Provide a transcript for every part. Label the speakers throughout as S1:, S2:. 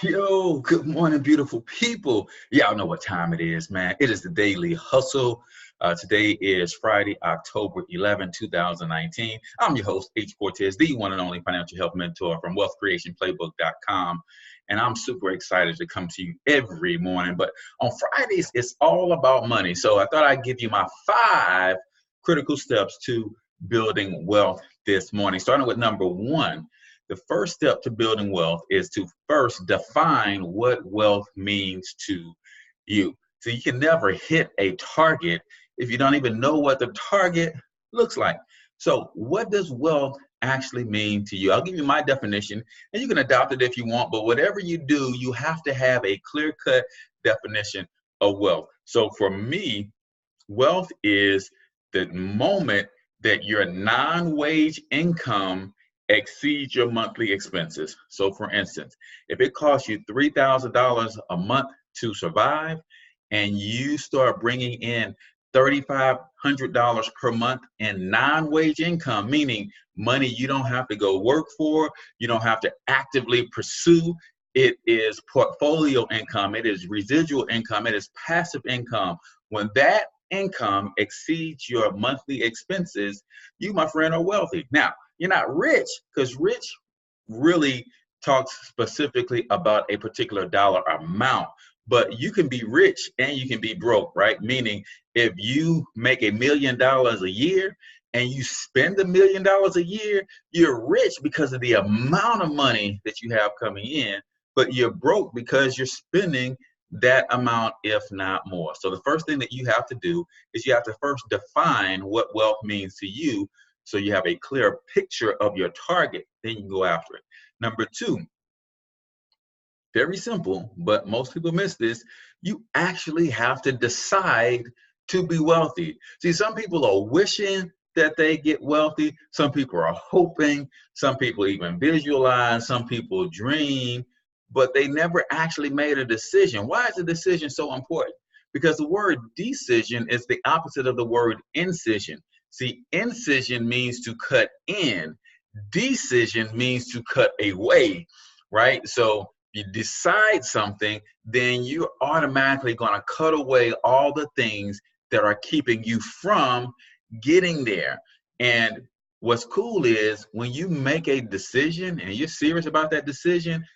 S1: Yo, good morning, beautiful people. Y'all know what time it is, man. It is the Daily Hustle. Today is Friday, October 11, 2019. I'm your host, H. Cortez, the one and only financial health mentor from wealthcreationplaybook.com. And I'm super excited to come to you every morning. But on Fridays, it's all about money. So I thought I'd give you my 5 critical steps to building wealth this morning, starting with number 1. The first step to building wealth is to first define what wealth means to you. So you can never hit a target if you don't even know what the target looks like. So what does wealth actually mean to you? I'll give you my definition and you can adopt it if you want, but whatever you do, you have to have a clear-cut definition of wealth. So for me, wealth is the moment that your non-wage income exceeds your monthly expenses. So for instance, if it costs you $3,000 a month to survive and you start bringing in $3,500 per month in non-wage income, meaning money you don't have to go work for, you don't have to actively pursue, it is portfolio income, it is residual income, it is passive income. When that income exceeds your monthly expenses, you, my friend, are wealthy. Now, you're not rich, because rich really talks specifically about a particular dollar amount. But you can be rich and you can be broke, right? Meaning, if you make $1 million a year and you spend $1 million a year, you're rich because of the amount of money that you have coming in, but you're broke because you're spending that amount, if not more. So the first thing that you have to do is you have to first define what wealth means to you, so you have a clear picture of your target, then you can go after it. Number 2, very simple, but most people miss this. You actually have to decide to be wealthy. See, some people are wishing that they get wealthy. Some people are hoping. Some people even visualize. Some people dream, but they never actually made a decision. Why is a decision so important? Because the word decision is the opposite of the word incision. See, incision means to cut in. Decision means to cut away, right? So you decide something, then you're automatically going to cut away all the things that are keeping you from getting there. And what's cool is when you make a decision and you're serious about that decision,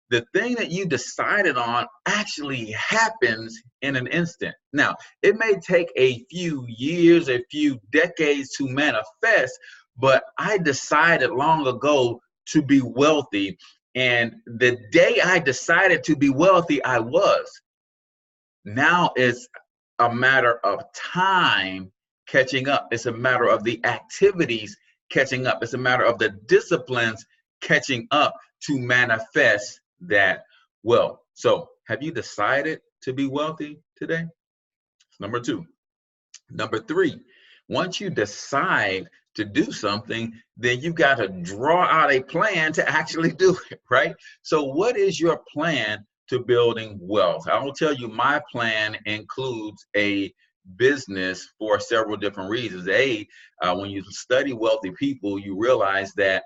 S1: the thing that you decided on actually happens in an instant. Now, it may take a few years, a few decades to manifest, but I decided long ago to be wealthy. And the day I decided to be wealthy, I was. Now it's a matter of time catching up. It's a matter of the activities catching up. It's a matter of the disciplines catching up to manifest that wealth. So have you decided to be wealthy today? Number 2. Number 3, once you decide to do something, then you've got to draw out a plan to actually do it, right? So what is your plan to building wealth? I will tell you, my plan includes a business for several different reasons. When you study wealthy people, you realize that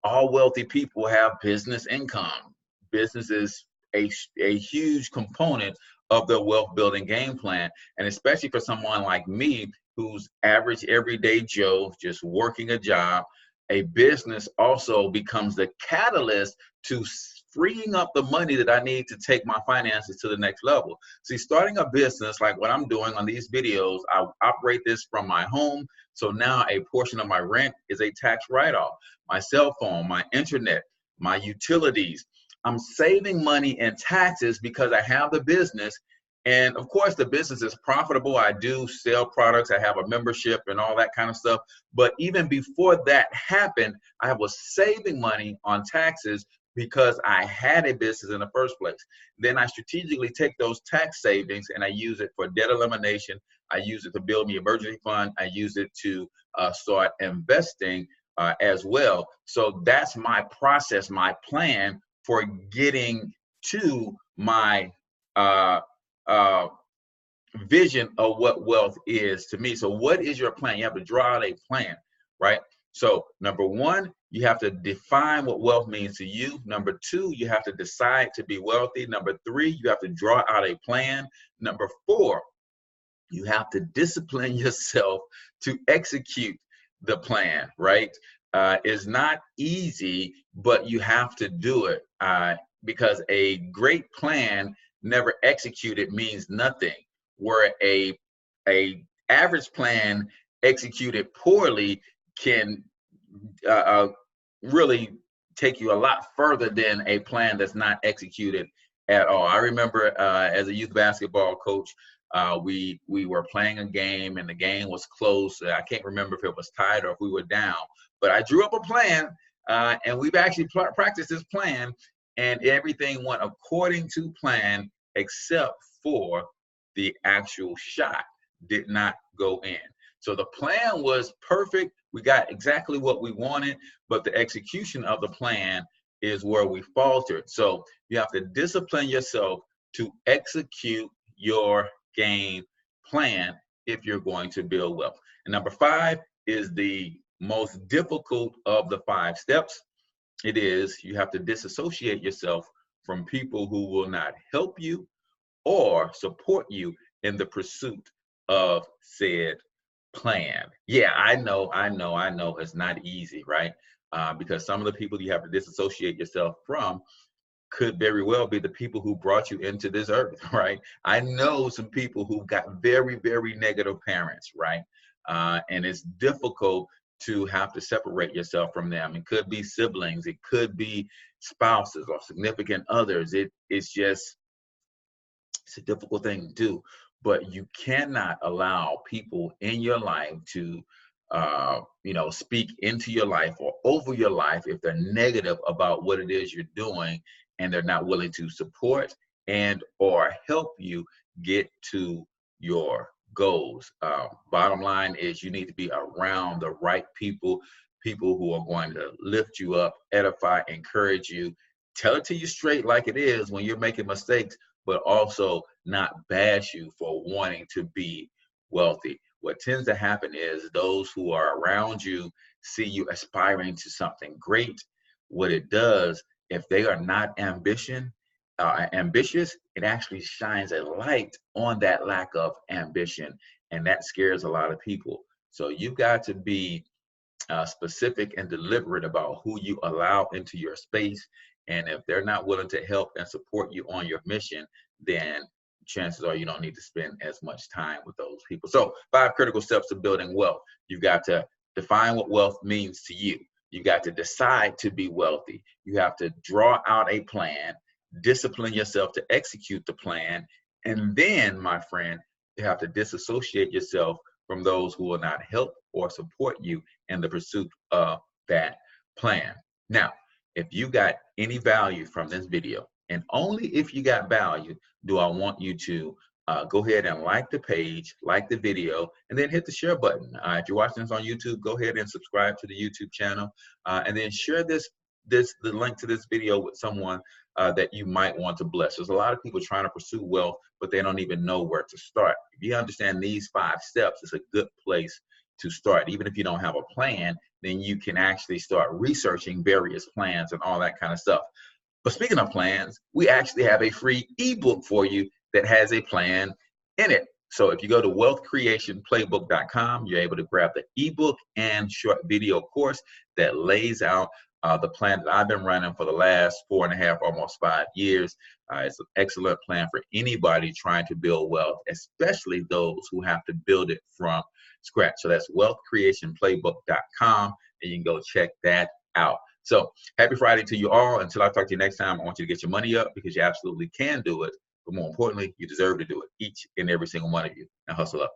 S1: all wealthy people have business income. Business is a huge component of the wealth building game plan. And especially for someone like me, who's average everyday Joe, just working a job, a business also becomes the catalyst to freeing up the money that I need to take my finances to the next level. See, starting a business like what I'm doing on these videos, I operate this from my home. So now a portion of my rent is a tax write-off. My cell phone, my internet, my utilities. I'm saving money in taxes because I have the business. And of course, the business is profitable. I do sell products. I have a membership and all that kind of stuff. But even before that happened, I was saving money on taxes because I had a business in the first place. Then I strategically take those tax savings and I use it for debt elimination. I use it to build me an emergency fund. I use it to start investing as well. So that's my process, my plan for getting to my vision of what wealth is to me. So what is your plan? You have to draw out a plan, right? So number 1, you have to define what wealth means to you. Number two, you have to decide to be wealthy. Number three, you have to draw out a plan. Number four, you have to discipline yourself to execute the plan, right? It's not easy, but you have to do it because a great plan never executed means nothing. Where a average plan executed poorly can uh, uh, really take you a lot further than a plan that's not executed at all. I remember as a youth basketball coach, we were playing a game and the game was close. I can't remember if it was tied or if we were down, but I drew up a plan and we've actually practiced this plan, and everything went according to plan except for the actual shot did not go in. So the plan was perfect. We got exactly what we wanted, but the execution of the plan is where we faltered. So you have to discipline yourself to execute your game plan if you're going to build wealth. And number five is the most difficult of the 5 steps. It is you have to disassociate yourself from people who will not help you or support you in the pursuit of said plan. Yeah, I know it's not easy, right? Because some of the people you have to disassociate yourself from could very well be the people who brought you into this earth, right? I know some people who got very, very negative parents, right? And it's difficult to have to separate yourself from them. It could be siblings, it could be spouses or significant others. It's a difficult thing to do, but you cannot allow people in your life to speak into your life or over your life if they're negative about what it is you're doing and they're not willing to support and or help you get to your goals. Bottom line is you need to be around the right people, people who are going to lift you up, edify, encourage you, tell it to you straight like it is when you're making mistakes, but also not bash you for wanting to be wealthy. What tends to happen is those who are around you see you aspiring to something great. What it does, if they are not ambitious, it actually shines a light on that lack of ambition, and that scares a lot of people. So you've got to be specific and deliberate about who you allow into your space. And if they're not willing to help and support you on your mission, then chances are you don't need to spend as much time with those people. So 5 critical steps to building wealth. You've got to define what wealth means to you. You got to decide to be wealthy. You have to draw out a plan, discipline yourself to execute the plan. And then, my friend, you have to disassociate yourself from those who will not help or support you in the pursuit of that plan. Now, if you got any value from this video, and only if you got value, do I want you to go ahead and like the page, like the video, and then hit the share button. If you're watching this on YouTube, go ahead and subscribe to the YouTube channel, and then share the link to this video with someone that you might want to bless. There's a lot of people trying to pursue wealth, but they don't even know where to start. If you understand these 5 steps, it's a good place to start. Even if you don't have a plan, then you can actually start researching various plans and all that kind of stuff. But speaking of plans, we actually have a free ebook for you that has a plan in it. So if you go to wealthcreationplaybook.com, you're able to grab the ebook and short video course that lays out the plan that I've been running for the last 4.5, almost 5 years. It's an excellent plan for anybody trying to build wealth, especially those who have to build it from scratch. So that's wealthcreationplaybook.com, and you can go check that out. So happy Friday to you all. Until I talk to you next time, I want you to get your money up because you absolutely can do it. But more importantly, you deserve to do it, each and every single one of you. Now hustle up.